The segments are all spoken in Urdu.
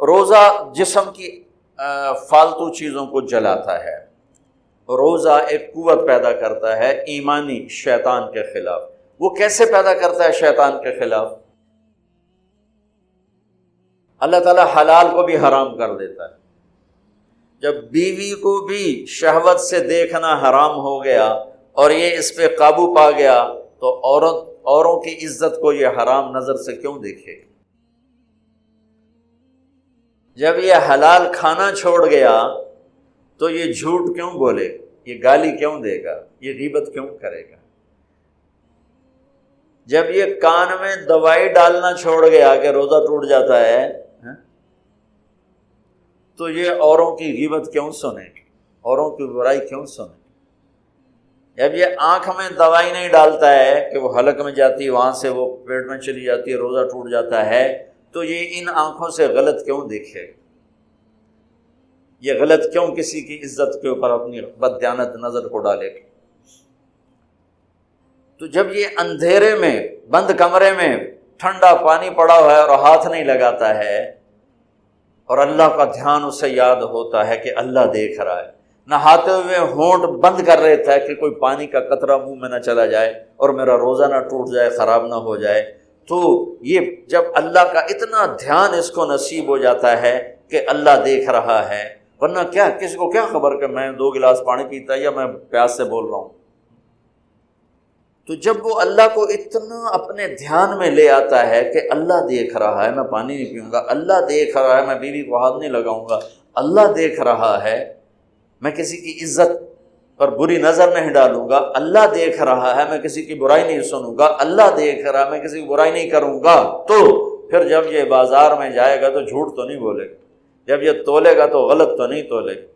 روزہ جسم کی فالتو چیزوں کو جلاتا ہے، روزہ ایک قوت پیدا کرتا ہے ایمانی شیطان کے خلاف۔ وہ کیسے پیدا کرتا ہے شیطان کے خلاف؟ اللہ تعالیٰ حلال کو بھی حرام کر دیتا ہے۔ جب بیوی کو بھی شہوت سے دیکھنا حرام ہو گیا اور یہ اس پہ قابو پا گیا تو اوروں کی عزت کو یہ حرام نظر سے کیوں دیکھے گی؟ جب یہ حلال کھانا چھوڑ گیا تو یہ جھوٹ کیوں بولے گا، یہ گالی کیوں دے گا، یہ غیبت کیوں کرے گا؟ جب یہ کان میں دوائی ڈالنا چھوڑ گیا کہ روزہ ٹوٹ جاتا ہے تو یہ اوروں کی غیبت کیوں سنے گا، اوروں کی برائی کیوں سنے گا؟ جب یہ آنکھ میں دوائی نہیں ڈالتا ہے کہ وہ حلق میں جاتی ہے، وہاں سے وہ پیٹ میں چلی جاتی ہے، روزہ ٹوٹ جاتا ہے، تو یہ ان آنکھوں سے غلط کیوں دیکھے گا؟ یہ غلط کیوں کسی کی عزت کے اوپر اپنی بددیانت نظر کو ڈالے گا؟ تو جب یہ اندھیرے میں بند کمرے میں ٹھنڈا پانی پڑا ہوا ہے اور ہاتھ نہیں لگاتا ہے اور اللہ کا دھیان اسے یاد ہوتا ہے کہ اللہ دیکھ رہا ہے، نہاتے ہوئے ہونٹ بند کر رہتا ہے کہ کوئی پانی کا قطرہ منہ میں نہ چلا جائے اور میرا روزہ نہ ٹوٹ جائے، خراب نہ ہو جائے، تو یہ جب اللہ کا اتنا دھیان اس کو نصیب ہو جاتا ہے کہ اللہ دیکھ رہا ہے، ورنہ کیا کسی کو کیا خبر کہ میں 2 گلاس پانی پیتا یا میں پیاس سے بول رہا ہوں؟ تو جب وہ اللہ کو اتنا اپنے دھیان میں لے آتا ہے کہ اللہ دیکھ رہا ہے، میں پانی نہیں پیوں گا، اللہ دیکھ رہا ہے، میں بیوی کو ہاتھ نہیں لگاؤں گا، اللہ دیکھ رہا ہے، میں کسی کی عزت پر بری نظر نہیں ڈالوں گا، اللہ دیکھ رہا ہے، میں کسی کی برائی نہیں سنوں گا، اللہ دیکھ رہا ہے، میں کسی کی برائی نہیں کروں گا، تو پھر جب یہ بازار میں جائے گا تو جھوٹ تو نہیں بولے گا، جب یہ تولے گا تو غلط تو نہیں تولے گا۔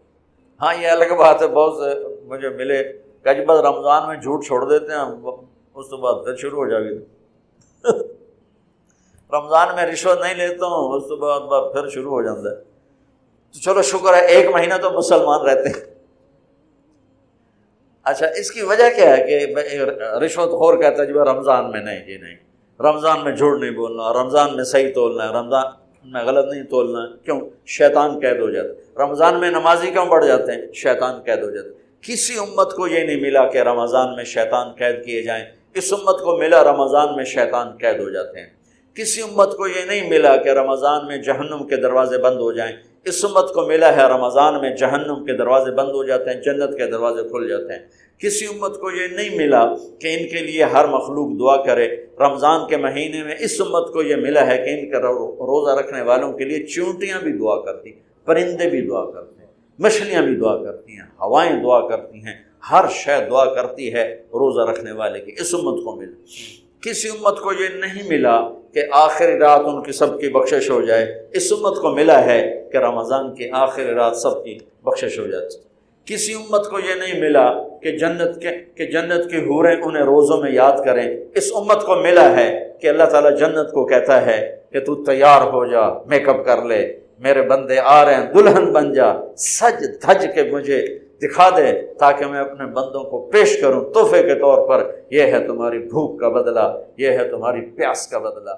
ہاں یہ الگ بات ہے، بہت سے مجھے ملے کہ جب رمضان میں جھوٹ چھوڑ دیتے ہیں، اس کے بعد پھر شروع ہو جائے گی رمضان میں رشوت نہیں لیتا ہوں، اس کے بعد پھر شروع ہو جاتا ہے۔ تو چلو شکر ہے 1 مہینہ تو مسلمان رہتے ہیں۔ اچھا اس کی وجہ کیا ہے کہ رشوت خور کہتا ہے جی رمضان میں نہیں، جی نہیں، رمضان میں جھوٹ نہیں بولنا، رمضان میں صحیح تولنا ہے، رمضان میں غلط نہیں تولنا ہے۔ کیوں؟ شیطان قید ہو جاتا ہے۔ رمضان میں نمازی کیوں بڑھ جاتے ہیں؟ شیطان قید ہو جاتا ہے۔ کسی امت کو یہ نہیں ملا کہ رمضان میں شیطان قید کیے جائیں، اس امت کو ملا رمضان میں شیطان قید ہو جاتے ہیں۔ کسی امت کو یہ نہیں ملا کہ رمضان میں جہنم کے دروازے بند ہو جائیں، اس امت کو ملا ہے رمضان میں جہنم کے دروازے بند ہو جاتے ہیں، جنت کے دروازے کھل جاتے ہیں۔ کسی امت کو یہ نہیں ملا کہ ان کے لیے ہر مخلوق دعا کرے، رمضان کے مہینے میں اس امت کو یہ ملا ہے کہ ان کا روزہ رکھنے والوں کے لیے چونٹیاں بھی دعا کرتی، پرندے بھی دعا کرتے ہیں، مچھلیاں بھی دعا کرتی ہیں، ہوائیں دعا کرتی ہیں، ہر شے دعا کرتی ہے روزہ رکھنے والے کی، اس امت کو ملا۔ کسی امت کو یہ نہیں ملا کہ آخری رات ان کی سب کی بخشش ہو جائے، اس امت کو ملا ہے کہ رمضان کی آخری رات سب کی بخشش ہو جاتی۔ کسی امت کو یہ نہیں ملا کہ جنت کی حوریں انہیں روزوں میں یاد کریں، اس امت کو ملا ہے کہ اللہ تعالیٰ جنت کو کہتا ہے کہ تو تیار ہو جا، میک اپ کر لے، میرے بندے آ رہے ہیں، دلہن بن جا، سج دھج کے مجھے دکھا دے تاکہ میں اپنے بندوں کو پیش کروں تحفے کے طور پر، یہ ہے تمہاری بھوک کا بدلہ، یہ ہے تمہاری پیاس کا بدلہ۔